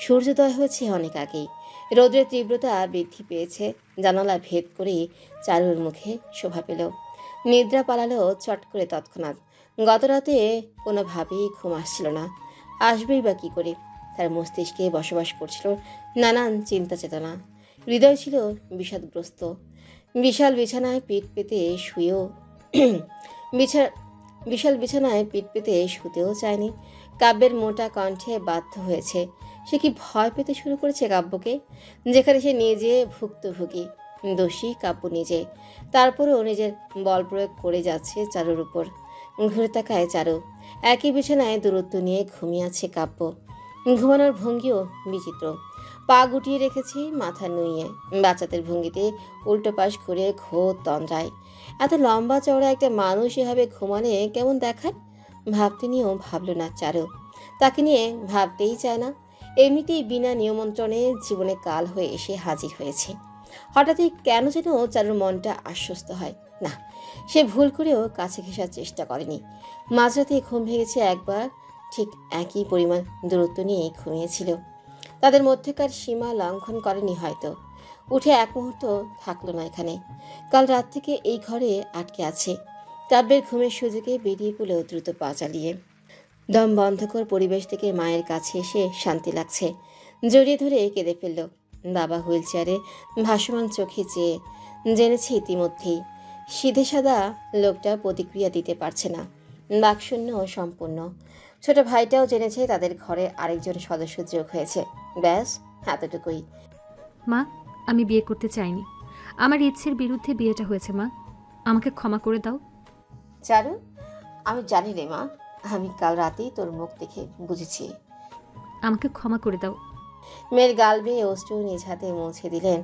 সূর্যোদয় হয়েছে অনেক আগেই। রৌদ্রের তীব্রতা বৃদ্ধি পেয়েছে। জানালা ভেদ করেই চারুর মুখে শোভা পেল। নিদ্রা পালালো চট করে তৎক্ষণাৎ। গত রাতে কোনোভাবেই ঘুম আসছিল না। আসবেই বা কী করে? তার মস্তিষ্কে বসবাস করছিল নানান চিন্তা চেতনা। হৃদয় ছিল বিষাদগ্রস্ত। বিশাল বিছানায় পিঠ পেতে শুয়েও বিছা বিশাল বিছানায় পিঠ পেতে শুতেও চায়নি। কাব্যের মোটা কণ্ঠে বাধ্য হয়েছে। সে কি ভয় পেতে শুরু করেছে কাব্যকে, যেখানে সে নিজে ভুক্তভোগী, দোষী কাব্য নিজে। তারপরেও নিজের বল প্রয়োগ করে যাচ্ছে চারুর উপর। ঘুরে তাকায় চারু। একই বিছানায় দূরত্ব নিয়ে ঘুমিয়ে আছে কাব্য। ঘুমানোর ভঙ্গিও বিচিত্র। পা গুটিয়ে রেখেছে মাথা নুইয়ে, বাচ্চাদের ভঙ্গিতে উল্টো পাশ ঘুরে ঘোর তন্দ্রায়। এত লম্বা চওড়া একটা মানুষ এভাবে ঘুমালে কেমন দেখায়? ভাবতে নিয়েও ভাবল না চারু। তাকে নিয়ে ভাবতেই চায় না। এমনিতেই বিনা নিয়মন্ত্রণে জীবনে কাল হয়ে এসে হাজির হয়েছে। হঠাৎই কেন যেন চারুর মনটা আশ্বস্ত হয় না। সে ভুল করেও কাছে ঘেঁষার চেষ্টা করেনি। মাঝরাতে ঘুম ভেঙেছে একবার, ঠিক একই পরিমাণ দূরত্ব নিয়ে ঘুমিয়েছিল। তাদের মধ্যেকার সীমা লঙ্ঘন করেনি হয়তো। উঠে এক মুহূর্ত থাকলো না এখানে। কাল রাত থেকে এই ঘরে আটকে আছে। কাব্যের ঘুমের সুযোগে বেরিয়ে পড়ল দ্রুত পা চালিয়ে। দম বন্ধকর পরিবেশ থেকে মায়ের কাছে এসে শান্তি লাগছে। জড়িয়ে ধরে কেঁদে ফেলল। বাবা হুইল চেয়ারে ভাসমান চোখে চেয়ে জেনেছে ইতিমধ্যেই সিধে সাদা লোকটা প্রতিক্রিয়া দিতে পারছে না, বাকশূন্য সম্পূর্ণ। ছোট ভাইটাও জেনেছে তাদের ঘরে আরেকজন সদস্য যোগ হয়েছে। ব্যাস এতটুকুই। মা, আমি বিয়ে করতে চাইনি। আমার ইচ্ছের বিরুদ্ধে বিয়েটা হয়েছে মা, আমাকে ক্ষমা করে দাও। চারু, আমি জানি রে মা, আমি কাল রাতেই তোর মুখ দেখে বুঝেছি। আমাকে ক্ষমা করে দাও। মেয়ের গাল বেয়ে অশ্রু নিজ হাতে মুছে দিলেন।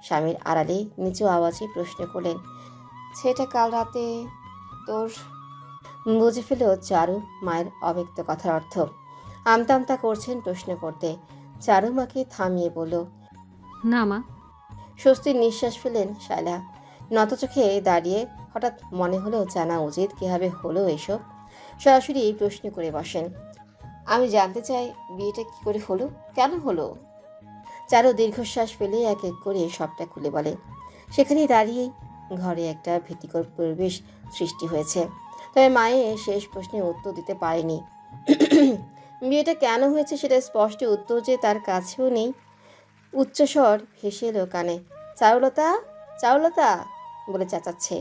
স্বামীর আড়ালে নিচু আওয়াজে প্রশ্ন করলেন, সেটা কাল রাতে তোর? বুঝে ফেল চারু মায়ের অব্যক্ত কথার অর্থ। আমতা আমতা করছেন প্রশ্ন করতে। চারু মাকে থামিয়ে বলল, না মা। স্বস্তির নিঃশ্বাস ফেলেন শায়লা। নত চোখে দাঁড়িয়ে হঠাৎ মনে হলো জানা উচিত কীভাবে হলো এসব। সরাসরি প্রশ্ন করে বসেন, আমি জানতে চাই বিয়েটা কি করে হলো, কেন হলো? চারু দীর্ঘশ্বাস ফেলে এক এক করে সবটা খুলে বলে। সেখানেই দাঁড়িয়েই ঘরে একটা ভীতিকর পরিবেশ সৃষ্টি হয়েছে। তবে মায়ের শেষ প্রশ্নের উত্তর দিতে পারেনি। বিয়েটা কেন হয়েছে সেটা স্পষ্ট উত্তর যে তার কাছেও নেই। উচ্চস্বর ভেসে এলো কানে, চারুলতা, চারুলতা বলে চেঁচাচ্ছে।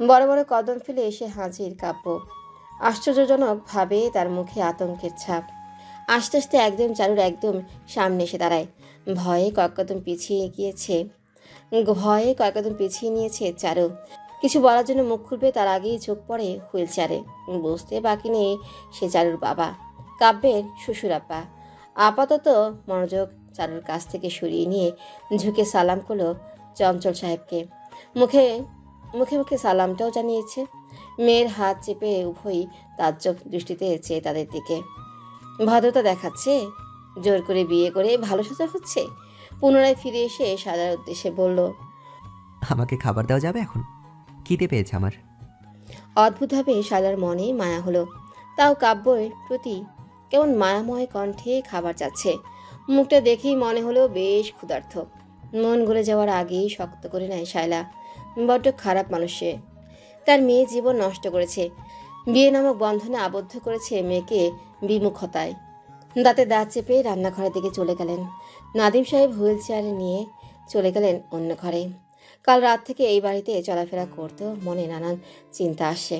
বড় বড় কদম ফেলে এসে হাজির কাব্য। আশ্চর্যজনকভাবে তার মুখে আতঙ্কের ছাপ। আস্তে আস্তে একদম চারুর একদম সামনে এসে দাঁড়ায়। ভয়ে কয়েকদম পিছিয়ে নিয়েছে চারু। কিছু বলার জন্য মুখ খুলবে তার আগেই চোখ পড়ে হুইল চেয়ারে। বুঝতে বাকি নেই সে চারুর বাবা, কাব্যের শ্বশুরাপ্পা। আপাতত মনোযোগ চারুর কাছ থেকে সরিয়ে নিয়ে ঝুঁকে সালাম করলো চঞ্চল সাহেবকে। মুখে মুখে মুখে সালামটাও জানিয়েছে। মেয়ের হাত চেপে উভয়ই তাজ্জব দৃষ্টিতে চেয়ে তাদের দিকে। ভদ্রতা দেখাচ্ছে, জোর করে বিয়ে করে ভালো সাজা হচ্ছে। পুনরায় ফিরে এসে সাজার উদ্দেশ্যে বলল, আমাকে খাবার দেওয়া যাবে এখন? খিদে পেয়েছে আমার। অদ্ভুতভাবে শালার মনে মায়া হলো। তাও কাব্যের প্রতি কেমন মায়াময় কণ্ঠে খাবার চাচ্ছে। মুখটা দেখেই মনে হলো বেশ ক্ষুধার্ত। মন গলে যাওয়ার আগেই শক্ত করে নেয় শায়লা। বড্ড খারাপ মানুষ সে। তার মেয়ে জীবন নষ্ট করেছে। বিয়ে নামক বন্ধনে আবদ্ধ করেছে মেয়েকে বিমুখতায়। দাঁতে দাঁত চেপে রান্নাঘরের দিকে চলে গেলেন। নাদিম সাহেব হুইল চেয়ারে নিয়ে চলে গেলেন অন্য ঘরে। কাল রাত থেকে এই বাড়িতে চলাফেরা করতেও মনে নানান চিন্তা আসছে।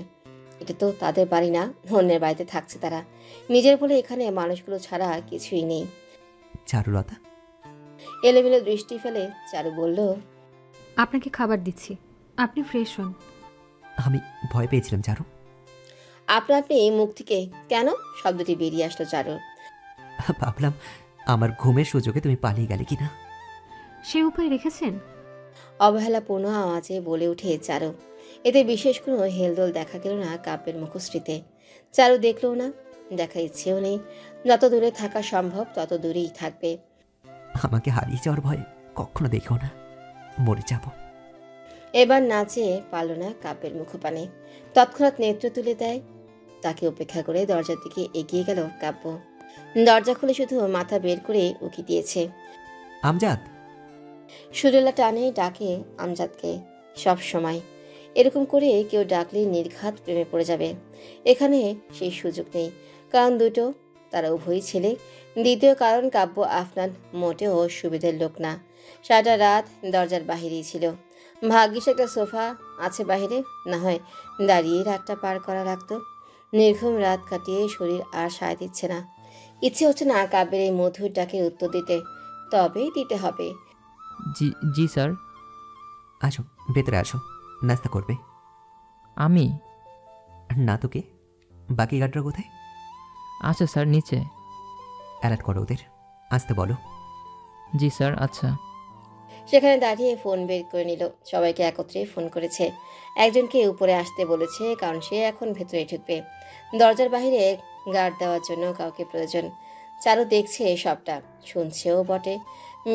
এটা তো তাদের বাড়ি না, অন্যের বাড়িতে থাকছে তারা। নিজের বলে এখানে মানুষগুলো ছাড়া কিছুই নেই। চারুলতা, এলোমেলো দৃষ্টি ফেলে চারু বলল, আপনাকে খাবার দিচ্ছি, আপনি ফ্রেশ হন। আমি ভয় পেয়েছিলাম চারু। আপনা আপনি মুখ থেকে কেন শব্দটি বেরিয়ে আসলো চারুর। ভাবলাম আমার ঘুমের সুযোগে তুমি পালিয়ে গেলে কিনা। সে উপায় রেখেছেন? অবহেলাপূর্ণ আওয়াজে বলে উঠে চারু। এতে বিশেষ কোনো হেলদোল দেখা গেল না কাব্যের মুখশ্রীতে। চারু দেখলো না, দেখার ইচ্ছেও নেই। যত দূরে থাকা সম্ভব তত দূরেই থাকবে। আমাকে হারিয়ে যাওয়ার ভয়ে কখনো দেখো না, মরে যাব। এবার নাচে পারল না কাব্যের মুখপানে। তৎক্ষণাৎ নেত্র তুলে দেয়। তাকে উপেক্ষা করে দরজার দিকে এগিয়ে গেল কাব্য। দরজা খুলে শুধু মাথা বের করে উকি দিয়েছে। আমজাদ। সুরেলা টানে ডাকে আমজাদকে। সব সময় এরকম করে কেউ ডাকলে নির্ঘাত প্রেমে পড়ে যাবে। এখানে সেই সুযোগ নেই, কারণ দুটো, তারা উভয়ই ছেলে। দ্বিতীয় কারণ, কাব্য আফনান মোটেও সুবিধের লোক না। সারাটা রাত দরজার বাহিরেই ছিল। ভাগ্যিস একটা সোফা আছে বাহিরে, না হয় দাঁড়িয়ে রাতটা পার করা লাগতো। নির্ঘুম রাত কাটিয়ে শরীর আর সায় দিচ্ছে না। ইচ্ছে হচ্ছে না কাব্যের এই মধুর ডাকের উত্তর দিতে, তবেই দিতে হবে। জি জি স্যার। আসো, ভেতরে আসো। নাস্তা করবে? আমি? না তো কে? বাকি গার্ডরা কোথায়? আচ্ছা স্যার, নিচে। অ্যালার্ট করো ওদের, আসতে বলো। জি স্যার, আচ্ছা। সেখানে দাঁড়িয়ে ফোন বের করে নিল। সবাইকে একত্রে ফোন করেছে। একজনকে উপরে আসতে বলেছে, কারণ সে এখন ভেতরে ঢুকবে। দরজার বাইরে গার্ড দেওয়ার জন্য কাউকে প্রয়োজন। চারু দেখছে সবটা, শুনছেও বটে।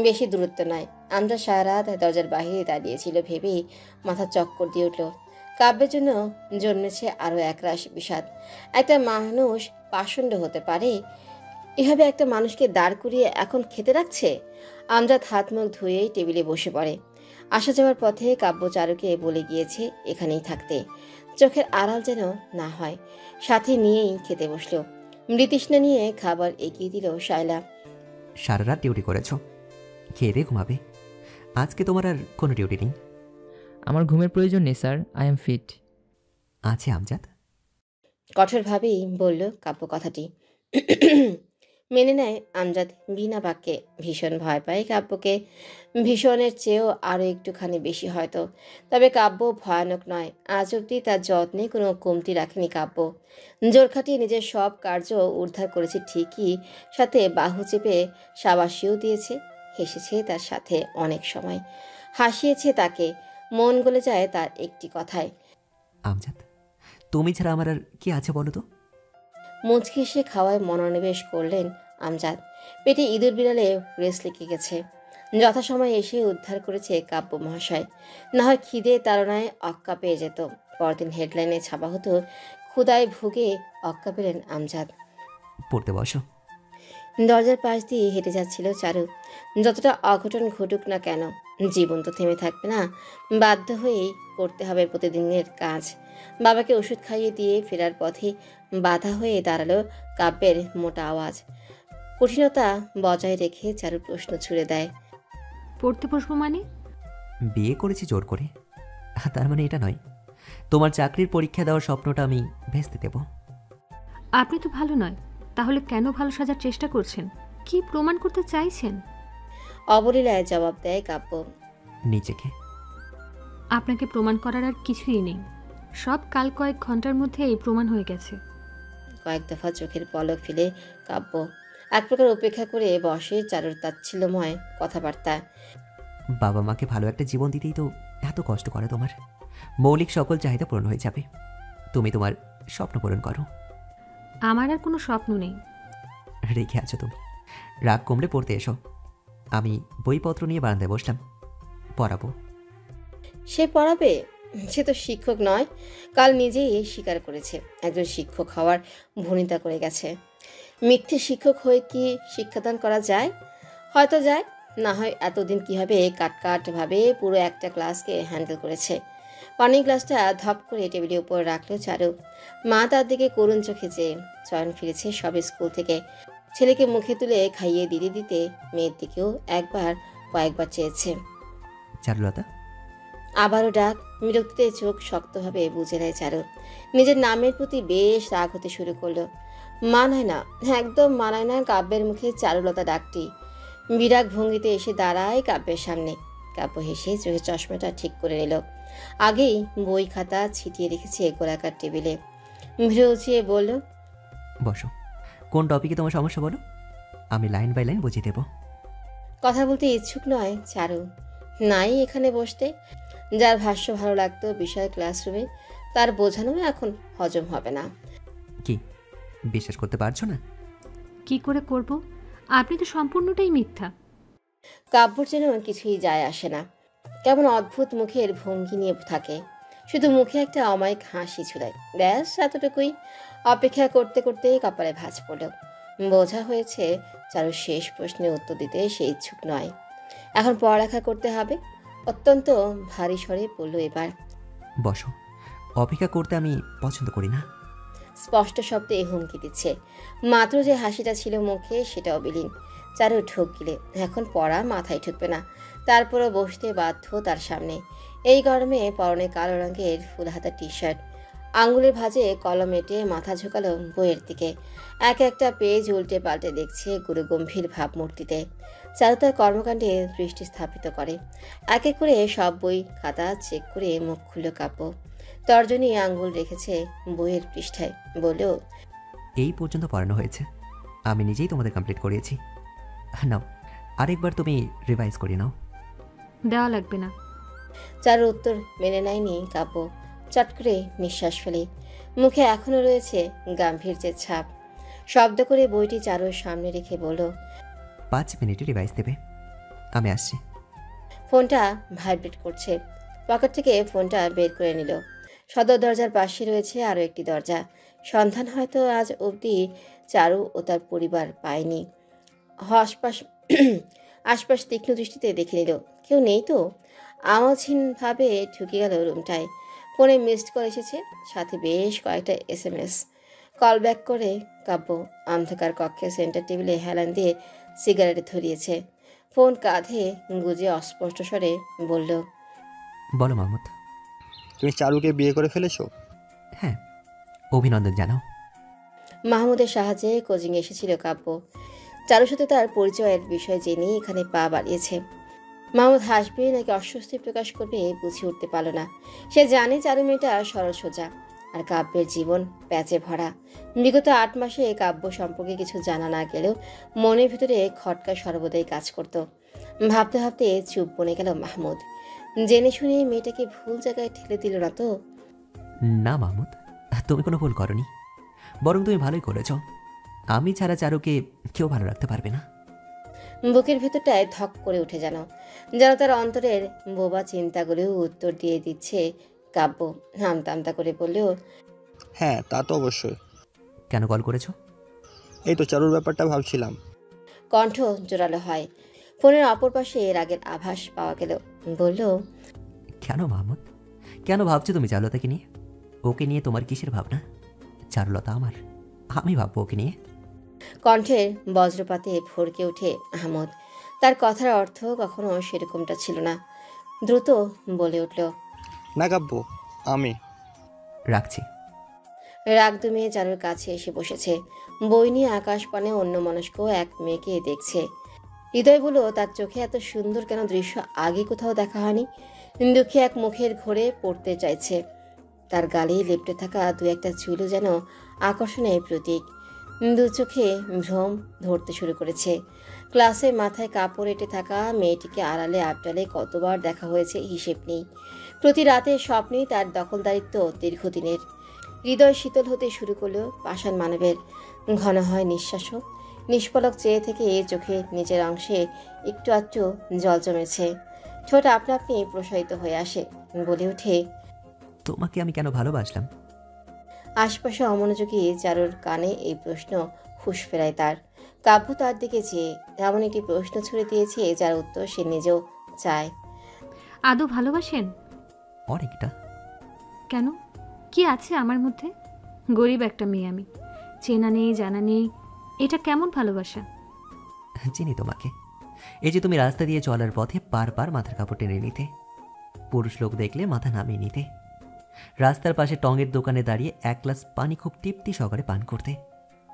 বেশি দূরত্ব নয়। আমরা সারা রাত দরজার বাইরে দাঁড়িয়েছিল ভেবেই মাথা চক্কর দিয়ে উঠল। কাব্যের জন্য জন্মেছে আরও একরাশ বিষাদ। একটা মানুষ পাষণ্ড হতে পারে? এভাবে একটা মানুষকে দাঁড় করিয়ে এখন খেতে রাখছে। আমজাদ হাত মুখ ধুয়ে টেবিলে বসে পড়ে। আসা যাওয়ার পথে কাব্য চারুকে বলে গিয়েছে এখানেই থাকতে, চোখের আড়াল যেন না হয়। সাথে নিয়েই খেতে বসলো। মৃতৃষ্ণা নিয়ে খাবার এগিয়ে দিল শায়লা। সারা রাত ডিউটি করেছো, খেয়ে দিয়ে ঘুমাবে। আজকে তোমার আর কোনো ডিউটি নেই। আমার ঘুমের প্রয়োজন নেই স্যার, আই এম ফিট। আছে আমজাদ। কঠোরভাবেই বলল কাব্য কথাটি। মেনে নেয় আমজাদ বিনা বাক্যে। ভীষণ ভয় পায় কাব্যকে, ভীষণের চেয়েও আরও একটুখানি বেশি হয়তো। তবে কাব্য ভয়ানক নয়। আজ অব্দি তার যত্নে কোনো কমতি রাখেনি কাব্য। জোর খাটিয়ে নিজের সব কার্য উদ্ধার করেছে ঠিকই, সাথে বাহু চেপে সাবাসিও দিয়েছে। হেসেছে তার সাথে অনেক সময়, হাসিয়েছে তাকে। মন গলে যায় তার একটি কথায়। আমজাদ, তুমি ছাড়া আমার আর কি আছে বলো তো? মুচকি এসে খাওয়ায় মনোনিবেশ করলেন আমজাদ। পেটে ইঁদুর বিড়ালে রেস লেগে গেছে। যথাসময়ে এসে উদ্ধার করেছে কাব্য মহাশয়। না হয় খিদে তাড়নায় অক্কা পেয়ে যেত। পরদিন হেডলাইনে ছাপা হতো, ক্ষুদায় ভুগে অক্কা পেলেন আমজাদ। পড়তে বসো। দরজার পাশ দিয়ে হেঁটে যাচ্ছিল চারু। যতটা অঘটন ঘটুক না কেন, জীবন তো থেমে থাকবে না। বাধ্য হয়েই করতে হবে প্রতিদিনের কাজ। বাবাকে ওষুধ খাইয়ে দিয়ে ফেরার পথে বাধা হয়ে দাঁড়ালো কাব্যের মোটা আওয়াজ। কঠিনতা বজায় রেখে চারু প্রশ্ন ছুড়ে দেয়। পড়তে বসবো মানে? বিয়ে করেছি জোর করে, তার মানে এটা নয় তোমার চাকরির পরীক্ষা দেওয়ার স্বপ্নটা আমি ভেস্তে দেব। আপনি তো ভালো নয়, তাহলে কেন ভালো সাজার চেষ্টা করছেন? কি প্রমাণ করতে চাইছেন? অবলীলায় জবাব দেয় কাব্য। নিজেকে। আপনাকে প্রমাণ করার আর কিছুই নেই। সব কাল কয়েক ঘন্টার মধ্যে এই প্রমাণ হয়ে গেছে। কয়েক দফা চোখের পলক ফেলে কাব্য এক প্রকার উপেক্ষা করে বসে চারুর তাচ্ছিল্যময় কথাবার্তা। বাবা মাকে ভালো একটা জীবন দিতেই তো এত কষ্ট করে তোমার। মৌলিক সকল চাহিদা পূরণ হয়ে যাবে, তুমি তোমার স্বপ্ন পূরণ করো। আমার আর কোনো স্বপ্ন নেই। রেখে আছো তুমি। রাগ কমলে পড়তে এসো। আমি বইপত্র নিয়ে বারান্দায় বসলাম, পড়াবো। সে পড়াবে? সে তো শিক্ষক নয়। কাল নিজেই স্বীকার করেছে একজন শিক্ষক হওয়ার ভনিতা করে গেছে। মিথ্যে শিক্ষক হয়ে কি শিক্ষাদান করা যায়? হয়তো যায়, না হয় এতদিন কীভাবে কাটভাবে পুরো একটা ক্লাসকে হ্যান্ডেল করেছে। পানির গ্লাসটা ধপ করে টেবিলের উপর রাখলো চারু। মা তার দিকে করুণ চোখে চেয়ে। চয়ন ফিরেছে সবে স্কুল থেকে। ছেলেকে মুখে তুলে খাইয়ে দিতে দিতে মেয়ের দিকেও কয়েকবার চেয়েছে। চারুলতা। আবারও ডাক। বিরক্তিতে চোখ শক্তভাবে বুঝে নেয় চারু। নিজের নামের প্রতি বেশ রাগ হতে শুরু করলো। মানায় না, একদম মানায় না কাব্যের মুখে চারুলতা ডাকটি। বিরাগ ভঙ্গিতে এসে দাঁড়ায় কাব্যের সামনে। কাব্য হেসে চোখের চশমাটা ঠিক করে নিল। আগেই বই খাতা ছিটিয়ে রেখেছে গোলাকার টেবিলে। ভ্রু উঁচিয়ে বলল, বসো। কোন টপিকে তোমার সমস্যা বলো, আমি লাইন বাই লাইন বুঝিয়ে দেবো। কথা বলতে ইচ্ছুক নয় চারু। নাই এখানে বসতে। যার ভাষ্য ভালো লাগতো বিষয় ক্লাসরুমে, তার বোঝানো এখন হজম হবে না। কি বিশ্বাস করতে পারছো না? কি করে করব? আপনি তো সম্পূর্ণটাই মিথ্যা। কাব্যর যেন কিছুই যায় আসে না। কেমন অদ্ভুত মুখের ভঙ্গি নিয়ে থাকে। শুধু মুখে একটা অমায়িক হাসি ছুড়ায়, ব্যাস এতটুকুই। অপেক্ষা করতে করতে কপালে ভাঁজ পড়ল। বোঝা হয়েছে চারুর শেষ প্রশ্নের উত্তর দিতে সে ইচ্ছুক নয়। এখন পড়ালেখা করতে হবে। অত্যন্ত ভারী স্বরে বলল এবার। বসো, অপেক্ষা করতে আমি পছন্দ করি না। স্পষ্ট শব্দে হুমকি দিচ্ছে। মাত্র যে হাসিটা ছিল মুখে সেটাও বিলীন। চারু ঢোক গিলে এখন পড়া মাথায় ঢুকবে না। তারপরও বসতে বাধ্য তার সামনে। এই গরমে পরনে কালো রঙের ফুলহাতা টি শার্ট, আঙুলের ভাঁজে কলম এঁটে মাথা ঝোঁকালো বইয়ের দিকে। এক একটা পেজ উল্টে পাল্টে দেখছে গুরু গম্ভীর ভাবমূর্তিতে। চারু তার কর্মকাণ্ডে দৃষ্টি স্থাপিত করে। এক এক করে সব বই খাতা চেক করে মুখ খুলল কাব্য। তর্জনী আঙ্গুল রেখেছে বইয়ের পৃষ্ঠায়। বলল, এই পর্যন্ত পড়ানো হয়েছে, আমি নিজেই তোমাদের কমপ্লিট করিয়েছি। নাও, আরেকবার তুমি রিভাইজ করে নাও। দেওয়া লাগবে না। চারুর উত্তর মেনে নেয়নি কাব্য। চট করে নিঃশ্বাস ফেলে। মুখে এখনো রয়েছে গাম্ভীর্যের ছাপ। শব্দ করে বইটি চারুর সামনে রেখে বলল, 5 মিনিটে রিভাইজ দেবে, আমি আসছি। ফোনটা ভাইব্রেট করছে। পকেট থেকে ফোনটা বের করে নিল। সদর দরজার পাশে রয়েছে আরও একটি দরজা। সন্ধান হয়তো আজ অবধি চারু ও তার পরিবার পায়নি। আশপাশ আশপাশ তীক্ষ্ণ দৃষ্টিতে দেখে নিল, কেউ নেই তো। আওয়াজহীনভাবে ঢুকে গেল রুমটায়। ফোনে মিসড কল এসেছে, সাথে বেশ কয়েকটা SMS। কল ব্যাক করে কাব্য অন্ধকার কক্ষে সেন্টার টেবিলে হেলান দিয়ে সিগারেট ধরিয়েছে। ফোন কাঁধে গুজে অস্পষ্ট স্বরে বলল, বলো মাহমুদ। তুমি চারুকে বিয়ে করে ফেলেছো? হ্যাঁ, অভিনন্দন জানাও। মাহমুদের সাহায্যে কোচিং এসেছিল কাব্য। চারুর সাথে তার পরিচয়ের বিষয় জেনেই এখানে পা বাড়িয়েছে। মাহমুদ হাসবে নাকি অস্বস্তি প্রকাশ করবে বুঝে উঠতে পারল না। সে জানে চারু মেয়েটা সরল সোজা, আর কাব্যের জীবন প্যাচে ভরা। বিগত 8 মাসে কাব্য সম্পর্কে কিছু জানা না গেলেও মনের ভিতরে খটকা সর্বদাই কাজ করত। ভাবতে ভাবতে চুপ বনে গেল মাহমুদ। জেনে শুনে মেয়েটাকে ভুল জায়গায় ঠেলে দিল না তো? না মাহমুদ, তুমি কোনো ভুল করনি, বরং তুমি ভালোই করেছ। আমি ছাড়া চারুকে কেউ ভালো রাখতে পারবে না। বুকের ভেতরটায় ধক করে উঠে যেন তার অন্তরের বোবা চিন্তাগুলোও উত্তর দিয়ে দিচ্ছে কাব্য। আমতা আমতা করে বললেও, হ্যাঁ, তা তো অবশ্যই। কেন কল করেছো? এই তো চারুর ব্যাপারটা ভাবছিলাম। কণ্ঠ জোরালো হয়। ফোনের অপর পাশে রাগের আভাস পাওয়া গেল। বলল, কেন মাহমুদ, কেন ভাবছো তুমি চারুলতাকে নিয়ে? ওকে নিয়ে তোমার কিসের ভাবনা? চারুলতা আমার, আমি ভাববো ওকে নিয়ে। কণ্ঠের বজ্রপাতে ভরকে ওঠে আহমদ। তার কথার অর্থ কখনো সেরকমটা ছিল না। দ্রুত বলে উঠল, না কাব্য, আমি রাখছি। রাগ দমিয়ে চারুর কাছে এসে বসেছে। বই নিয়ে আকাশ পানে অন্যমনস্ক এক মেয়েকে দেখছে। হৃদয় বলল, তার চোখে এত সুন্দর কেন দৃশ্য আগে কোথাও দেখা হয়নি। দুঃখে এক মুখের ঘোরে পড়তে চাইছে। তার গালে লেপ্টে থাকা 2-1টা চুলও যেন আকর্ষণের প্রতীক। দু চোখে ভ্রম ধরতে শুরু করেছে। ক্লাসে মাথায় কাপড় এঁটে থাকা মেয়েটিকে আড়ালে আবডালে কতবার দেখা হয়েছে হিসেব নেই। প্রতি রাতে স্বপ্নেই তার দখলদারিত্ব দীর্ঘদিনের। হৃদয় শীতল হতে শুরু করলো পাষাণ মানবের। ঘন হয় নিঃশ্বাসও। নিষ্পলক চেয়ে থেকে চোখে নিচের অংশে একটু আধটু জল জমেছে। ঠোঁট আপনা আপনি প্রসারিত হয়ে আসে। বলে ওঠে, তোমাকে আমি কেন ভালোবাসলাম? আশপাশে অমনোযোগী চারুর কানে এই প্রশ্ন হুঁশ ফেরায় তার। কাব্য তার দিকে চেয়ে এমন একটি প্রশ্ন ছুড়ে দিয়েছে যার উত্তর সে নিজেও চায়। আদৌ ভালোবাসেন? অনেকটা। কেন? কি আছে আমার মধ্যে? গরিব একটা মেয়ে আমি, চেনা নেই জানা নেই, এটা কেমন ভালোবাসা? চিনি তোমাকে। এই যে তুমি রাস্তা দিয়ে চলার পথে বারবার মাথার কাপড় টেনে নিতে, পুরুষ লোক দেখলে মাথা নামিয়ে নিতে, রাস্তার পাশে টঙের দোকানে দাঁড়িয়ে 1 গ্লাস পানি খুব তৃপ্তি সহকারে পান করতে।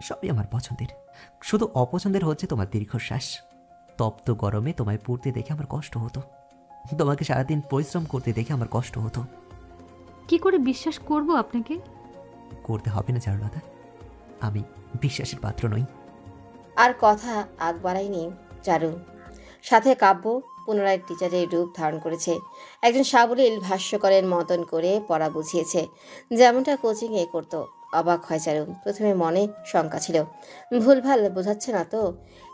সবই আমার পছন্দের। শুধু অপছন্দের হচ্ছে তোমার দীর্ঘশ্বাস। তপ্ত গরমে তোমায় পড়তে দেখে আমার কষ্ট হতো। তোমাকে সারাদিন পরিশ্রম করতে দেখে আমার কষ্ট হতো। কি করে বিশ্বাস করব আপনাকে? করতে হবে না চারুলতা, আমি বিশ্বাসের পাত্র নই। আর কথা আগ বাড়ায়নি চারু। সাথে কাব্য পুনরায় টিচারের রূপ ধারণ করেছে। একজন সাবলীল ভাষ্যকরের মতন করে পড়া বুঝিয়েছে, যেমনটা কোচিংয়ে করতো। অবাক হয় চারু। প্রথমে মনে শঙ্কা ছিল, ভুলভাল বোঝাচ্ছে না তো।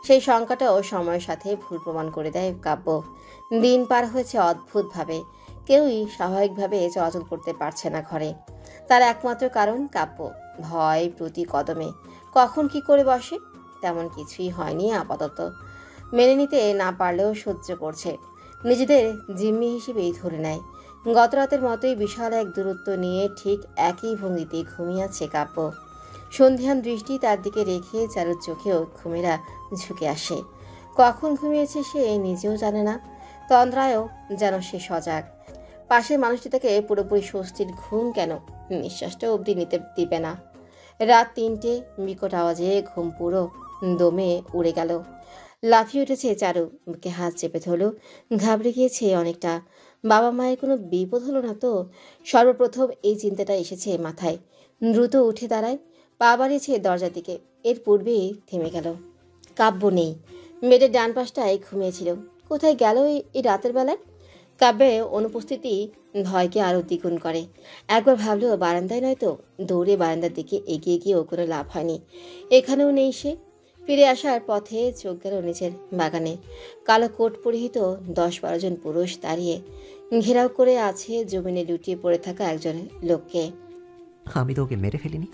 সেই শঙ্কাটাও সময়ের সাথে ভুল প্রমাণ করে দেয় কাব্য। দিন পার হয়েছে অদ্ভুতভাবে। কেউই স্বাভাবিকভাবে চলাচল করতে পারছে না ঘরে। তার একমাত্র কারণ কাব্য। ভয় প্রতি কদমে। কখন কি করে বসে তেমন কিছুই হয়নি আপাতত। মেনে নিতে না পারলেও সহ্য করছে, নিজেদের জিম্মি হিসেবেই ধরে নেয়। গত রাতের মতোই বিশাল এক দূরত্ব নিয়ে ঠিক একই ভঙ্গিতে ঘুমিয়ে আছে কাব্য। সন্ধিহান দৃষ্টি তার দিকে রেখে চারুর চোখেও ঘুমেরা ঝুঁকে আসে। কখন ঘুমিয়েছে সে নিজেও জানে না, তন্দ্রায়ও যেন সে সজাগ। পাশের মানুষটি তাকে পুরোপুরি স্বস্তির ঘুম কেন, নিঃশ্বাসটা অবধি নিতে দিবে না। রাত ৩টে, বিকট আওয়াজে ঘুম পুরো দমে উড়ে গেল। লাফিয়ে উঠেছে চারু, বুকে হাত চেপে ধরল। ঘাবড়ে গিয়েছে অনেকটা। বাবা মায়ের কোনো বিপদ হলো না তো? সর্বপ্রথম এই চিন্তাটা এসেছে মাথায়। দ্রুত উঠে দাঁড়ায়, পা বাড়িয়েছে দরজার দিকে। এর পূর্বেই থেমে গেল। কাব্য নেই, বেডের ডান পাশটায় ঘুমিয়েছিল। কোথায় গেল এই রাতের বেলায়? কাব্যের অনুপস্থিতি ভয়কে আরও দ্বিগুণ করে। একবার ভাবলো বারান্দায় নয়তো। দৌড়ে বারান্দার দিকে এগিয়ে গিয়েও কোনো লাভ হয়নি। এখানেও নেই সে। ফিরে আসার পথে চোখ গেল নিচের বাগানে। কালো কোট পরিহিত ১০-১২ জন পুরুষ দাঁড়িয়ে ঘেরাও করে আছে জমিনে লুটিয়ে পড়ে থাকা একজন লোককে। আমি তো ওকে মেরে ফেলিনি,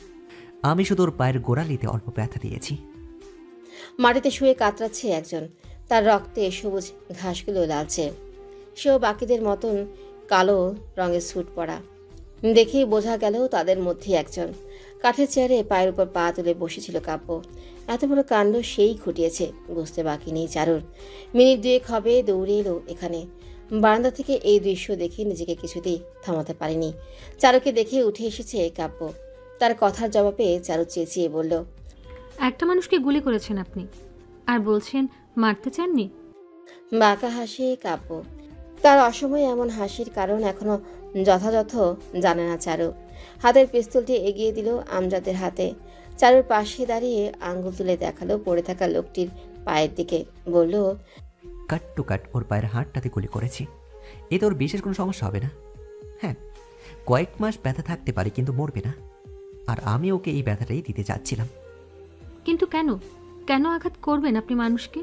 আমি শুধু ওর পায়ের গোড়ালিতে অল্প ব্যথা দিয়েছি। মাটিতে শুয়ে কাতরাচ্ছে একজন, তার রক্তে সবুজ ঘাসগুলো লালচে। সেও বাকিদের মতন কালো রঙের স্যুট পরা। দেখেই বোঝা গেল তাদের মধ্যে একজন। কাঠের চেয়ারে পায়ের উপর পা তুলে বসেছিল কাব্য। এত বড় কাণ্ড সেই ঘটিয়েছে বুঝতে বাকি নেই চারুর। মিনিট ২ হবে দৌড়ে এলো এখানে। বারান্দা থেকে এই দৃশ্য দেখে নিজেকে কিছুতেই থামাতে পারেনি। চারুকে দেখে উঠে এসেছে কাব্য। তার কথার জবাবে চারু চেঁচিয়ে বলল, একটা মানুষকে গুলি করেছেন আপনি, আর বলছেন মারতে চাননি? বাঁকা হাসে কাব্য। তার অসময়ে এমন হাসির কারণ এখনো যথাযথ জানে না চারু। হাতের পিস্তলটি এগিয়ে দিল আমজাদের হাতে। চারুর পাশে দাঁড়িয়ে আঙ্গুল তুলে দেখালো পড়ে থাকা লোকটির পায়ের দিকে। বলল, কাট টু কাট ওর পায়ের হাড়টাতে গুলি করেছি। এতে ওর বিশেষ কোনো সমস্যা হবে না। হ্যাঁ, কয়েক মাস ব্যথা থাকতে পারে, কিন্তু মরবে না। আর আমি ওকে এই ব্যথাটাই দিতে চাচ্ছিলাম। কিন্তু কেন কেন আঘাত করবেন আপনি মানুষকে?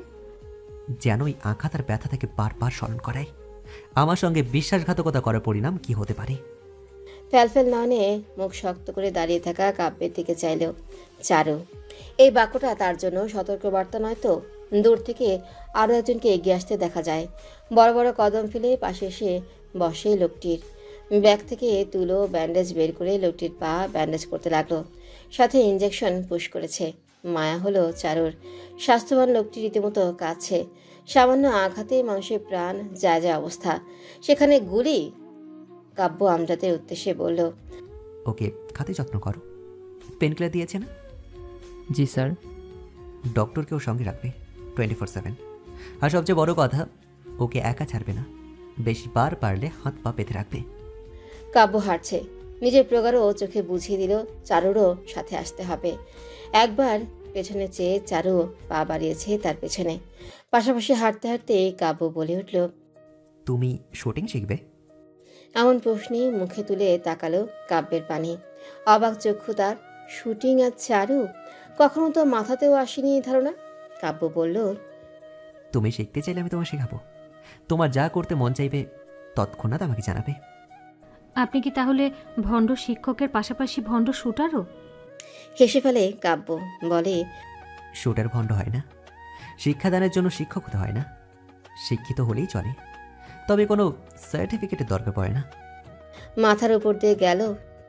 যেন ওই আঘাত আর ব্যথা থেকে বারবার স্মরণ করায় আমার সঙ্গে বিশ্বাসঘাতকতা করার পরিণাম কি হতে পারে। ফ্যালফেল নয়নে মুখ শক্ত করে দাঁড়িয়ে থাকা কাব্যের দিকে চাইল চারু। এই বাক্যটা তার জন্য সতর্কবার্তা নয় তো। দূর থেকে আরও একজনকে এগিয়ে আসতে দেখা যায়। বড় বড় কদম ফেলে পাশে এসে বসে লোকটির। ব্যাগ থেকে তুলো ব্যান্ডেজ বের করে লোকটির পা ব্যান্ডেজ করতে লাগলো, সাথে ইঞ্জেকশন পুশ করেছে। মায়া হলো চারুর। স্বাস্থ্যবান লোকটি রীতিমতো কাছে। সামান্য আঘাতে মানুষের প্রাণ যায় যায় অবস্থা, সেখানে গুলি। কাব্য আমজাদের উদ্দেশ্যে বলল, ওকে খাতে যত্ন করো। পেনকিলার দিয়েছে না? জি স্যার। ডক্টরকেও সঙ্গে রাখবে 24/7। আর সবচেয়ে বড় কথা, ওকে একা ছাড়বে না। বেশি বার পারলে হাত পা পেতে রাখবে। কাব্য হাঁটছে। নিজের প্রগারও চোখে বুঝিয়ে দিল চারুরও সাথে আসতে হবে। একবার পেছনে চেয়ে চারু পা বাড়িয়েছে তার পেছনে। পাশাপাশি হাঁটতে হাঁটতে কাব্য বলে উঠল, তুমি শুটিং শিখবে? এমন প্রশ্নে মুখে তুলে তাকালো কাব্যের পানি। অবাক চক্ষু তার। শুটিং আর চারু, কখনো তো মাথাতেও আসেনি এই ধারণা। কাব্য বলল, তুমি শিখতে চাইলে আমি তোমায় শেখাবো। তোমার যা করতে মন চাইবে তৎক্ষণাৎ আমাকে জানাবে। আপনি কি তাহলে ভণ্ড শিক্ষকের পাশাপাশি ভণ্ড শুটারও? হেসে ফেলে কাব্য, বলে, শুটার ভণ্ড হয় না, শিক্ষাদানের জন্য শিক্ষক হতে হয় না। শিক্ষিত হলেই চলে, তবে কোনো সার্টিফিকেটের দরকার পড়ে না। মাথার উপর দিয়ে গেল।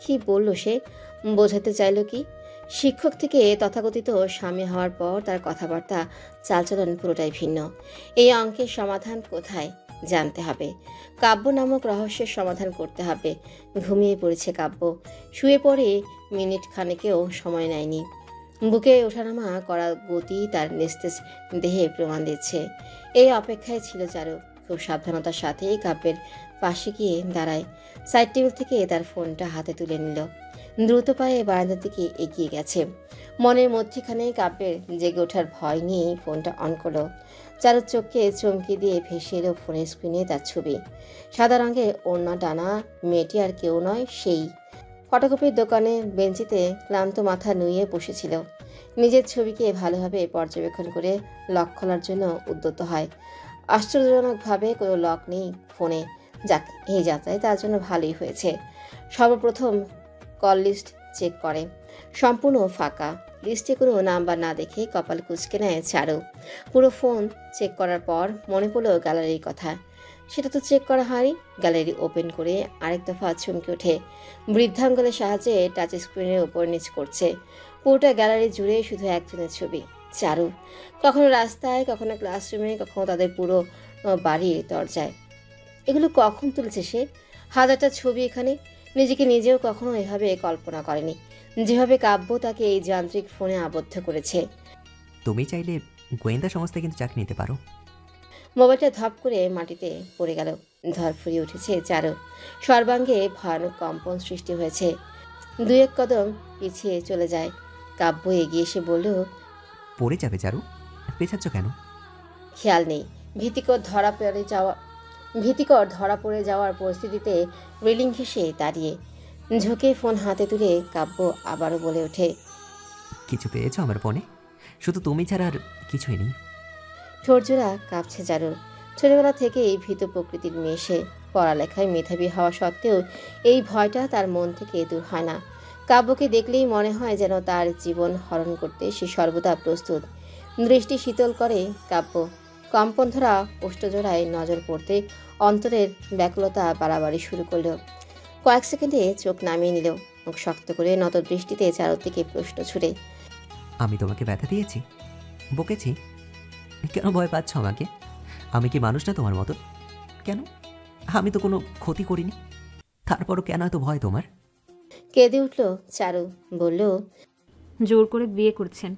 কি বলল সে? বোঝাতে চাইল কি? শিক্ষক থেকে তথাকথিত স্বামী হওয়ার পর তার কথাবার্তা চালচলন পুরোটাই ভিন্ন। এই অঙ্কের সমাধান কোথায় জানতে হবে। কাব্য নামক রহস্যের সমাধান করতে হবে। ঘুমিয়ে পড়েছে কাব্য। শুয়ে পড়ে মিনিট খানেকেও সময় নেয়নি। বুকে ওঠানামা করা গতি তার নিস্তেজ দেহে প্রমাণ দিচ্ছে। এই অপেক্ষায় ছিল চারু। খুব সাবধানতার সাথেই কাব্যের পাশে গিয়ে দাঁড়ায়। সাইড টেবিল থেকে তার ফোনটা হাতে তুলে নিল। দ্রুত পায়ে বারান্দার দিকে এগিয়ে গেছে। মনের মধ্যেখানে কাব্যের জেগে ওঠার ভয় নিয়ে ফোনটা অন করলো। চারুর চোখকে চমকে দিয়ে ভেসে এলো ফোনের স্ক্রিনে তার ছবি। সাদা রঙের ওড়না টানা মেয়েটি আর কেউ নয়, সেই ফটোকপির দোকানে বেঞ্চিতে ক্লান্ত মাথা নুয়ে বসেছিল। নিজের ছবিকে ভালোভাবে পর্যবেক্ষণ করে লক খোলার জন্য উদ্যত হয়। আশ্চর্যজনকভাবে কোনো লক নেই ফোনে। যাক, এই যাত্রায় তার জন্য ভালোই হয়েছে। সর্বপ্রথম কল লিস্ট চেক করে। সম্পূর্ণ ফাঁকা। লিস্টে কোনো নাম্বার না দেখে কপাল কুঁচকে নেয় চারু। পুরো ফোন চেক করার পর মনে পড়লো গ্যালারির কথা। সেটা তো চেক করা হয়নি। গ্যালারি ওপেন করে আরেক দফা চমকে ওঠে। বৃদ্ধাঙ্গুলের সাহায্যে টাচ স্ক্রিনের উপর নিচ করছে। পুরোটা গ্যালারি জুড়ে শুধু একজনের ছবি, চারু। কখনো রাস্তায়, কখনো ক্লাসরুমে, কখনো তাদের পুরো বাড়ির দরজায়। এগুলো কখন তুলেছে সে? হাজারটা ছবি এখানে। নিজেকে নিজেও কখনো এভাবে কল্পনা করেনি, যেভাবে কাব্য তাকে এই যান্ত্রিক ফোনে আবদ্ধ করেছে। তুমি চাইলে গোয়েন্দা সংস্থায় কিন্তু চাকরি নিতে পারো। মোবাইলটা ধপ করে মাটিতে পড়ে গেল। ধরফুরিয়ে উঠেছে চারু। সর্বাঙ্গে ভয়ানক কম্পন সৃষ্টি হয়েছে। 2-1 কদম পিছিয়ে চলে যায়। কাব্য এগিয়ে এসে বলল, পড়ে যাবে চারু, পেছাচ্ছ কেন? খেয়াল নেই। ভীতিকর ধরা পড়ে যাওয়ার পরিস্থিতিতে রেলিং ঘেঁষে দাঁড়িয়ে ঝোঁকে ফোন হাতে তুলে কাব্য আবারও বলে ওঠে, কিছু পেয়েছো আমার ফোনে? শুধু তুমি ছাড়া আর কিছুই নেই। ঠোঁটজোড়া কাঁপছে চারুর। ছোটবেলা থেকেই ভীত প্রকৃতির মেয়ে সে। পড়ালেখায় মেধাবী হওয়া সত্ত্বেও এই ভয়টা তার মন থেকে দূর হয় না। কাব্যকে দেখলেই মনে হয় যেন তার জীবন হরণ করতে সে সর্বদা প্রস্তুত। দৃষ্টি শীতল করে কাব্য। কম্পন ধরা ওষ্ঠজোড়ায় নজর পড়তে অন্তরের ব্যাকুলতা বাড়াবাড়ি শুরু করল। কয়েক সেকেন্ডে চোখ নামিয়ে নিল। মুখ শক্ত করে নত দৃষ্টিতে চারুর দিকে প্রশ্ন ছুড়ে, আমি তোমাকে ব্যথা দিয়েছি, বকেছি? কেন ভয় পাচ্ছ আমাকে? আমি কি মানুষ না তোমার মতো? কেন? আমি তো কোনো ক্ষতি করিনি, তারপরও কেন এত ভয় তোমার? কেঁদে উঠল চারু। বলল, জোর করে বিয়ে করছেন,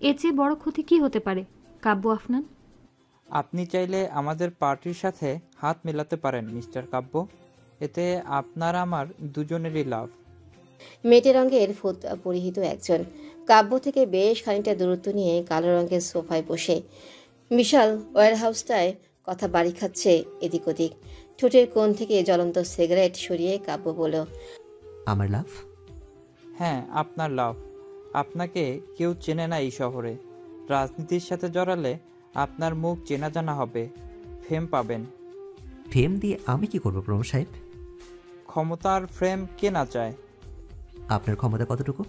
এর চেয়ে বড় ক্ষতি কি হতে পারে কাব্য আফনান? আপনি চাইলে আমাদের পার্টির সাথে হাত মেলাতে পারেন মিস্টার কাব্য। এতে আপনার আমার দুজনেরই লাভ। মেটে রঙের ফোঁটা পরিহিত একজন কাব্য থেকে বেশ খানিকটা দূরত্ব নিয়ে কালো রঙের সোফায় বসে বিশাল ওয়্যারহাউসটায় কথা বাড়ি খাচ্ছে এদিক ওদিক। ঠোঁটের কোণ থেকে জ্বলন্ত সিগারেট সরিয়ে কাব্য বলল, আমার লাভ? হ্যাঁ, আপনার লাভ। আপনাকে কেউ চেনে না এই শহরে। রাজনীতির সাথে জড়ালে আপনার মুখ চেনা জানা হবে, ফেম পাবেন। ফেম দিয়ে আমি কি করবো প্রমোদ সাহেব? ক্ষমতার ফ্রেম কে না চায়? আপনার ক্ষমতা কতটুকু?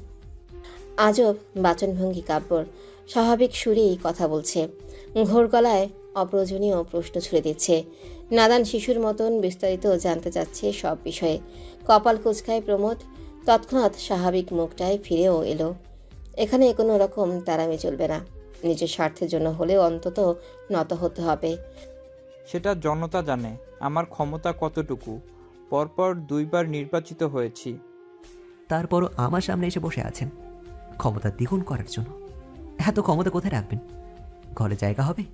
আজব বাচনভঙ্গি কাব্যর। স্বাভাবিক সুরেই কথা বলছে, ঘোর গলায় অপ্রয়োজনীয় প্রশ্ন ছুড়ে দিচ্ছে। নাদান শিশুর মতন বিস্তারিত জানতে চাচ্ছে সব বিষয়ে। কপাল কুঁচকায় প্রমোদ। তৎক্ষণাৎ স্বাভাবিক মুখটায় ফিরেও এলো। এখানে কোনো রকম তাড়ামি চলবে না। নিজের স্বার্থের জন্য হলেও অন্তত নত হতে হবে। সেটা জনতা জানে আমার ক্ষমতা কতটুকু। পরপর 2 বার নির্বাচিত হয়েছি। তারপরও আমার সামনে এসে বসে আছেন ক্ষমতা দ্বিগুণ করার জন্য। এত ক্ষমতা কোথায় রাখবেন? ঘরে জায়গা হবে?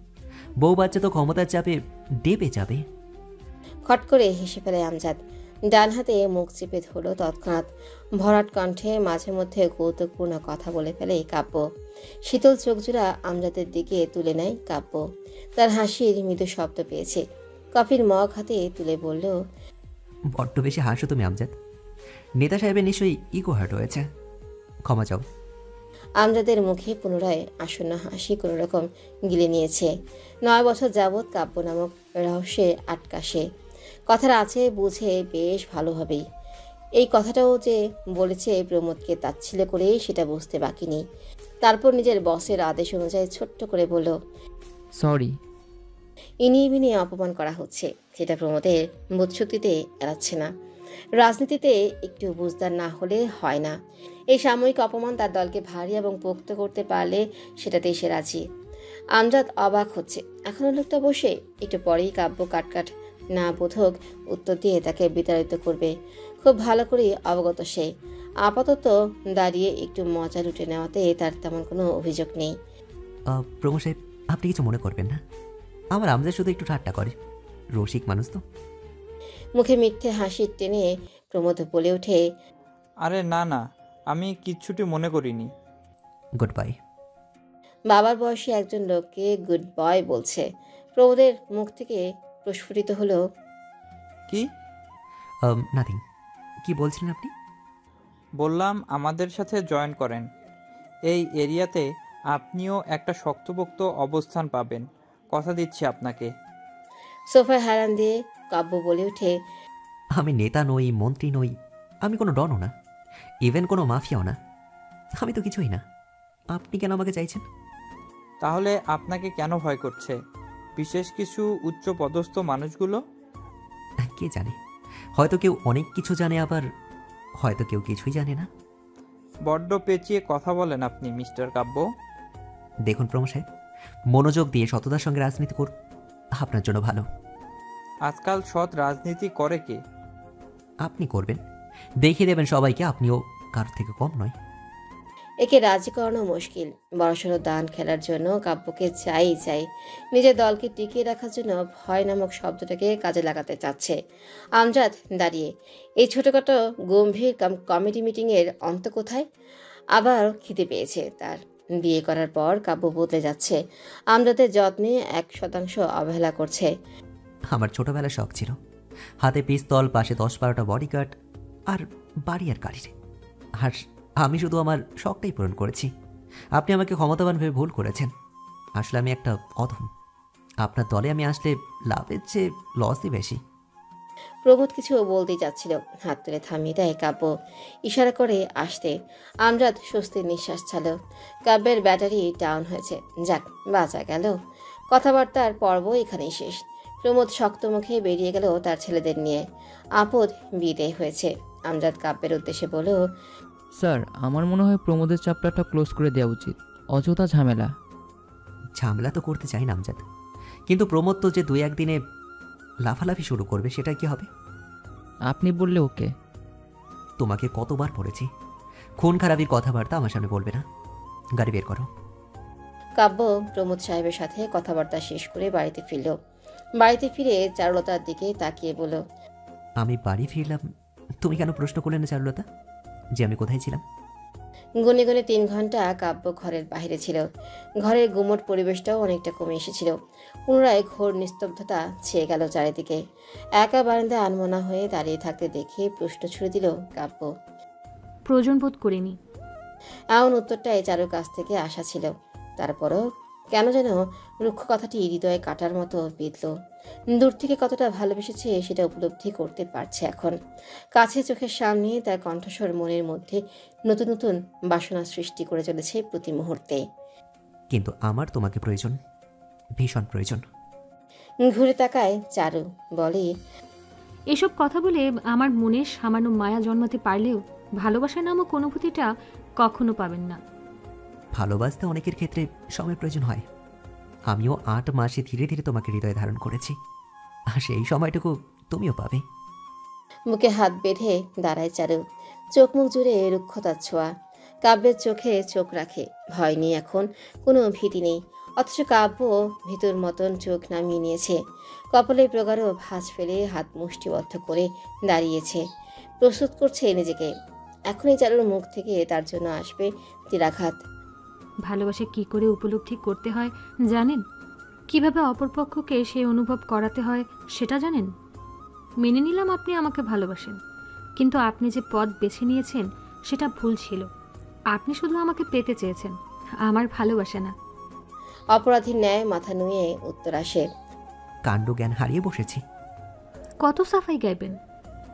বউ বাচ্চা তো ক্ষমতার চাপে ডেবে যাবে। খট করে হেসে ফেলে আমজাদ। ডান হাতে মুখ চেপে ধরল তৎক্ষণাৎ। ভরাট কণ্ঠে মাঝে মধ্যে কৌতুকপূর্ণ কথা বলে ফেলে কাব্য। শীতল চোখজোড়া আমজাদের দিকে তুলে নেয় কাব্য। তার হাসির মৃদু শব্দ পেয়েছে। কফির মগ হাতে তুলে বলল, বড্ড বেশি হাসো তুমি আমজাদ। নেতা সাহেবের নিশ্চয়ই ইগো হার্ট হয়েছে, ক্ষমা চাও। আমজাদের মুখে পুনরায় আসন্ন হাসি কোনো রকম গিলে নিয়েছে। 9 বছর যাবৎ কাব্য নামক রহস্যে আটকা সে। কথার আছে বুঝে বেশ ভালোভাবেই। এই কথাটাও যে বলেছে প্রমোদকে তাচ্ছিল্য করে সেটা বুঝতে বাকি নেই। তারপর নিজের বসের আদেশ অনুযায়ী ছোট্ট করে বলল, সরি। ইনিয়ে বিনিয়ে অপমান করা হচ্ছে, যেটা প্রমোদের বোধশক্তিতে এড়াচ্ছে না। রাজনীতিতে একটু বুঝদার না হলে হয় না। এই সাময়িক অপমান তার দলকে ভারী এবং পোক্ত করতে পারলে সেটাতেই সে রাজি। আমজাদ অবাক হচ্ছে। এখনো লোকটা বসে। একটু পরেই কাব্য কাটকাট না বোধক উত্তর দিয়ে তাকে বিতাড়িত করবে। খুব ভালো করেই অবগত সে। আপাতত দাঁড়িয়ে একটু মজা লুটে নেওয়াতে তার তেমন কোনো অভিযোগ নেই। প্রমোদ সাহেব, আপনি কিছু মনে করবেন না। আমার আমজাদ শুধু একটু ঠাট্টা করে, রসিক মানুষ তো। মুখে মিথ্যে হাসির টেনে প্রমোদ বলে ওঠে, আরে না না, আমি কিচ্ছুটি মনে করিনি। Good bye. বাবার বয়সী একজন লোককে গুড বয় বলছে। প্রমোদের মুখ থেকে প্রস্ফুটিত হলো, কি? নাথিং। কি বলছিলেন আপনি? বললাম আমাদের সাথে জয়েন করেন। এই এরিয়াতে আপনিও একটা শক্তপোক্ত অবস্থান পাবেন, কথা দিচ্ছি আপনাকে। সোফায় হারান দিয়ে কাব্য বলে ওঠে, আমি নেতা নই, মন্ত্রী নই, আমি কোনো ডনও না, ইভেন কোনো মাফিয়াও না। আমি তো কিছুই না। আপনি কেন আমাকে চাইছেন? তাহলে আপনাকে কেন ভয় করছে? বিশেষ কিছু উচ্চ পদস্থ মানুষগুলো? কে জানে, হয়তো কেউ অনেক কিছু জানে, আবার হয়তো কেউ কিছুই জানে না। বড্ড পেঁচিয়ে কথা বলেন আপনি, মিস্টার কাব্য। দেখুন প্রমো সাহেব, মনোযোগ দিয়ে সততার সঙ্গে রাজনীতি করুন, আপনার জন্য ভালো। আজকাল সৎ রাজনীতি করে কে? আপনি করবেন, দেখিয়ে দেবেন সবাইকে আপনিও কারোর থেকে কম নয়। একে রাজি করানো মুশকিল। বড়সড় দান খেলার জন্য কাব্যকে চাই। নিজের দলকে টিকিয়ে রাখার জন্য ভয় নামক শব্দটাকে কাজে লাগাতে চাচ্ছে। আমজাদ দাঁড়িয়ে, এই ছোটখাটো গম্ভীর কমিটি মিটিংয়ের অন্ত কোথায়? আবার খিদে পেয়েছে তার। বিয়ে করার পর কাব্য বদলে যাচ্ছে, আমজাদের যত্নে 1% অবহেলা করছে। আমার ছোটবেলার শখ ছিল হাতে পিস্তল, পাশে 10-12টা বডিগার্ড, আর বাড়ি আর গাড়ির। আর আমি শুধু আমার শখটাই পূরণ করেছি। আপনি আমাকে ক্ষমতাবান ভেবে ভুল করেছেন। আসলে আমি একটা অধম। আপনার দলে আমি আসলে লাভের চেয়ে লসই বেশি। প্রমোদ কিছু বলতেই যাচ্ছিল, হাত তুলে থামিয়ে দেয় কাব্য, ইশারা করে আসতে। আমজাদ স্বস্তির নিঃশ্বাস ছাড়ল। কাব্যের ব্যাটারি ডাউন হয়েছে, যাক বাঁচা গেল। কথাবার্তার পর্ব এখানেই শেষ। প্রমোদ শক্ত মুখে বেরিয়ে গেল তার ছেলেদের নিয়ে। আপদ বিদায় হয়েছে। আমজাদ কাব্যের উদ্দেশ্যে বলল, স্যার, আমার মনে হয় প্রমোদের চ্যাপ্টারটা ক্লোজ করে দেওয়া উচিত। অযথা ঝামেলা। ঝামেলা তো করতে চাই না আমজাদ, কিন্তু প্রমোদ তো যে 2-1 দিনে লাফালাফি শুরু করবে, সেটা কি হবে? আপনি বললে ওকে। তোমাকে কতবার বলেছি, খুন খারাপির কথাবার্তা আমার সামনে বলবে না। গাড়ি বের করো। কাব্য প্রমোদ সাহেবের সাথে কথাবার্তা শেষ করে বাড়িতে ফিরল। বাড়িতে ফিরে চারুলতার দিকে তাকিয়ে বলল, আমি বাড়ি ফিরলাম, তুমি কেন প্রশ্ন করলে না চারুলতা যে আমি কোথায় ছিলাম? গুনে গুনে 3 ঘন্টা কাব্য ঘরের বাইরে ছিল। ঘরের গুমট পরিবেশটাও অনেকটা কমে এসেছিল। পুনরায় ঘোর নিস্তব্ধতা ছেয়ে গেল চারিদিকে। একা বারান্দায় আনমনা হয়ে দাঁড়িয়ে থাকতে দেখে প্রশ্ন ছুড়ে দিল কাব্য। প্রয়োজন বোধ করিনি। এমন উত্তরটাই চারুর কাছ থেকে আসা ছিল। তারপরও কেন যেন রুক্ষ কথাটি হৃদয়ে কাটার মতো বিঁধল। দূর থেকে কতটা ভালোবেসেছে সেটা উপলব্ধি করতে পারছে এখন। কাছে চোখের সামনে তার কণ্ঠস্বর মনের মধ্যে নতুন নতুন বাসনা সৃষ্টি করে চলেছে প্রতি মুহূর্তে। কিন্তু আমার তোমাকে প্রয়োজন, ভীষণ প্রয়োজন। ঘুরে তাকায় চারু, বলে, এসব কথা বলে আমার মনে সামান্য মায়া জন্মাতে পারলেও ভালোবাসা নামক অনুভূতিটা কখনো পাবেন না। ভালোবাসতে অনেকের ক্ষেত্রে সময় প্রয়োজন হয়। আমিও 8 মাসে ধীরে ধীরে তোমাকে হৃদয়ে ধারণ করেছি, আর সেই সময়টুকু তুমিও পাবে। বুকে হাত বেঁধে দাঁড়ায় চারু, চোখ মুখ জুড়ে রুক্ষতার ছোঁয়া। কাব্যের চোখে চোখ রাখে, ভয় নেই এখন, কোনো ভীতি নেই। অথচ কাব্য ভিতর মতন চোখ নামিয়ে নিয়েছে, কপালে প্রগাঢ় ভাঁজ ফেলে হাত মুষ্টিবদ্ধ করে দাঁড়িয়েছে, প্রস্তুত করছে নিজেকে। এখনই চারুর মুখ থেকে তার জন্য আসবে তীরাঘাত। ভালোবাসা কি করে উপলব্ধি করতে হয় জানেন? কিভাবে অপরপক্ষকে সেই অনুভব করাতে হয় সেটা জানেন? মেনে নিলাম আপনি আমাকে ভালোবাসেন, কিন্তু আপনি যে পথ বেছে নিয়েছেন সেটা ভুল ছিল। আপনি শুধু আমাকে পেতে চেয়েছেন, আমার ভালোবাসা না। অপরাধীর ন্যায় মাথা নুয়ে উত্তর আসে, কাণ্ড জ্ঞান হারিয়ে বসেছি। কত সাফাই গাইবেন?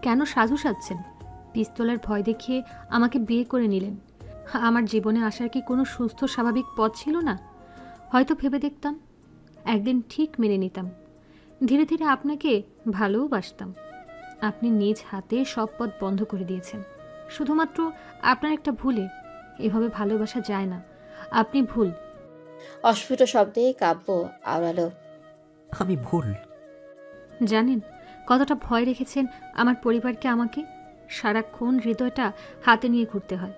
কেন সাধু সাজছেন? পিস্তলের ভয় দেখিয়ে আমাকে বিয়ে করে নিলেন। আমার জীবনে আসার কি কোনো সুস্থ স্বাভাবিক পথ ছিল না? হয়তো ভেবে দেখতাম, একদিন ঠিক মেনে নিতাম। ধীরে ধীরে আপনাকে ভালোবাসতাম। আপনি নিজ হাতে সব পথ বন্ধ করে দিয়েছেন শুধুমাত্র আপনার একটা ভুলে। এভাবে ভালোবাসা যায় না, আপনি ভুল। অস্ফুট শব্দে কাব্য আওড়ালো, আমি ভুল? জানেন কতটা ভয় রেখেছেন আমার পরিবারকে? আমাকে সারাক্ষণ হৃদয়টা হাতে নিয়ে ঘুরতে হয়।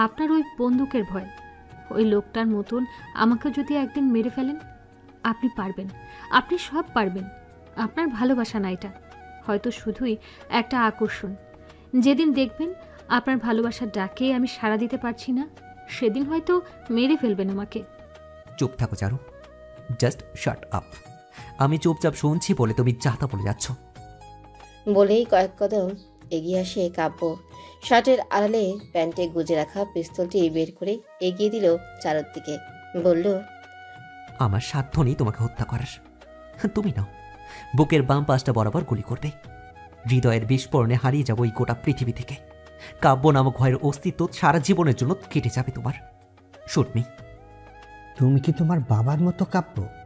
আপনার ওই বন্দুকের ভয়। ওই লোকটার মতন আমাকে যদি একদিন মেরে ফেলেন, আপনি পারবেন, আপনি সব পারবেন। আপনার ভালোবাসা না এটা, হয়তো শুধুই একটা আকর্ষণ। যেদিন দেখবেন আপনার ভালোবাসার ডাকে আমি সাড়া দিতে পারছি না, সেদিন হয়তো মেরে ফেলবেন আমাকে। চুপ থাকো চারু, জাস্ট শাট আপ। আমি চুপচাপ শুনছি বলে তুমি চাতা বলে যাচ্ছ। বলেই কয়েক কদম এগিয়ে আসে কাব্য। শার্টের আড়ালে প্যান্টে গুজে রাখা পিস্তলটি বের করে এগিয়ে দিল চারুর দিকে, বলল, আমার সাধ্য নেই তোমাকে হত্যা করার। তুমি নাও, বুকের বাম পাশটা বরাবর গুলি করবে। হৃদয়ের বিস্ফোরণে হারিয়ে যাবো এই গোটা পৃথিবী থেকে। কাব্য নামক ভয়ের অস্তিত্ব সারা জীবনের জন্য কেটে যাবে তোমার। Shoot me. তুমি কি তোমার বাবার মতো কাঁপো?